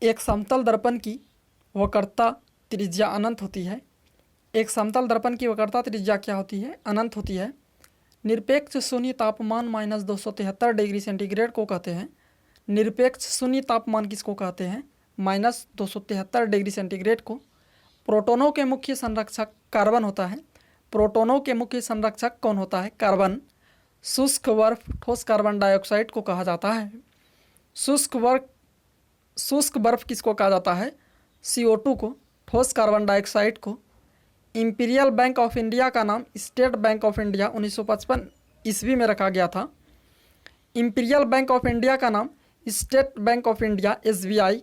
एक समतल दर्पण की वक्रता त्रिज्या अनंत होती है। एक समतल दर्पण की वक्रता त्रिज्या क्या होती है? अनंत होती है। निरपेक्ष शून्य तापमान -273 डिग्री सेंटीग्रेड को कहते हैं। निरपेक्ष शून्य तापमान किसको कहते हैं? -273 डिग्री सेंटीग्रेड को। प्रोटॉनों के मुख्य संरक्षक कार्बन होता है। प्रोटॉनों के मुख्य संरक्षक कौन होता है? कार्बन। शुष्क बर्फ ठोस कार्बन डाइऑक्साइड को कहा जाता है। शुष्क बर्फ किसको कहा जाता है? CO2 को। ठोस कार्बन डाइऑक्साइड को। इंपीरियल बैंक ऑफ इंडिया का नाम स्टेट बैंक ऑफ इंडिया 1955 ईस्वी में रखा गया था। इंपीरियल बैंक ऑफ इंडिया का नाम state bank of India SBI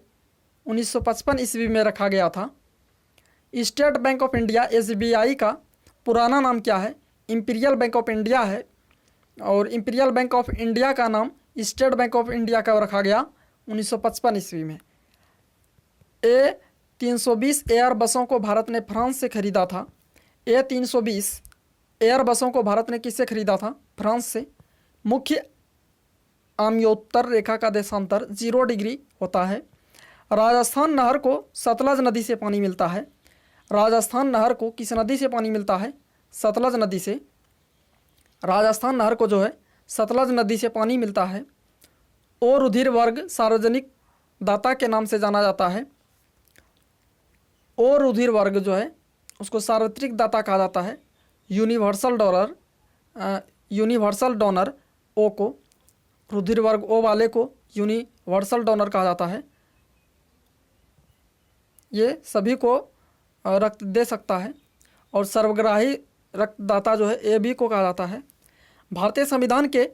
1955 ईस्वी में रखा गया था। State bank of India SBI का पुराना नाम क्या है? इंपीरियल बैंक ऑफ इंडिया है। और इंपीरियल बैंक ऑफ इंडिया का नाम स्टेट बैंक ऑफ इंडिया का रखा गया 1955 ईस्वी में। A320 एयर बसों को भारत ने फ्रांस से खरीदा था। A320 एयर बसों को भारत ने किससे खरीदा था? फ्रांस से। मुख्य आम्योत्तर रेखा का देशांतर 0 डिग्री होता है। राजस्थान नहर को सतलज नदी से पानी मिलता है। राजस्थान नहर को किस नदी से पानी मिलता है? सतलज नदी से। राजस्थान नहर को जो है सतलज नदी से पानी मिलता है। ओ रुधिर वर्ग सार्वजनिक दाता के नाम से जाना जाता है। ओ रुधिर वर्ग जो है उसको सार्वत्रिक दाता कहा जाता है। यूनिवर्सल डोनर ओ को, रुधिर वर्ग ओ वाले को यूनिवर्सल डोनर कहा जाता है। ये सभी को रक्त दे सकता है। और सर्वग्राही रक्तदाता जो है AB को कहा जाता है। भारतीय संविधान के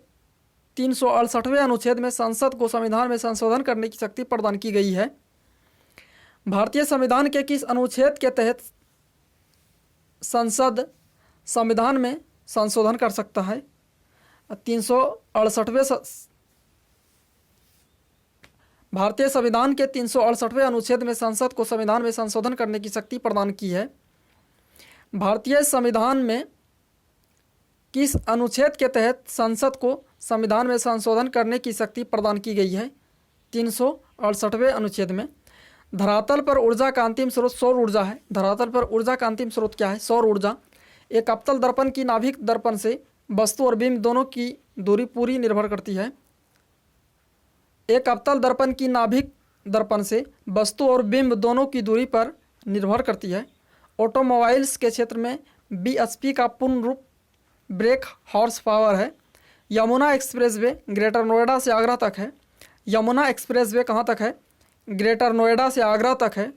368वें अनुच्छेद में संसद को संविधान में संशोधन करने की शक्ति प्रदान की गई है। भारतीय संविधान के किस अनुच्छेद के तहत संसद संविधान में संशोधन कर सकता है? 368वें भारतीय संविधान के 368वें अनुच्छेद में संसद को संविधान में संशोधन करने की शक्ति प्रदान की है। भारतीय संविधान में किस अनुच्छेद के तहत संसद को संविधान में संशोधन करने की शक्ति प्रदान की गई है? 368वें अनुच्छेद में। धरातल पर ऊर्जा का अंतिम स्रोत सौर ऊर्जा है। धरातल पर ऊर्जा का अंतिम स्रोत क्या है? सौर ऊर्जा। एक अवतल दर्पण की नाभिक दर्पण से वस्तु और बिंब दोनों की दूरी पूरी निर्भर करती है। एक अवतल दर्पण की नाभिक दर्पण से वस्तु और बिंब दोनों की दूरी पर निर्भर करती है। ऑटोमोबाइल्स के क्षेत्र में BHP का पूर्ण रूप ब्रेक हॉर्स पावर है। यमुना एक्सप्रेसवे ग्रेटर नोएडा से आगरा तक है। यमुना एक्सप्रेसवे कहाँ तक है? ग्रेटर नोएडा से आगरा तक है।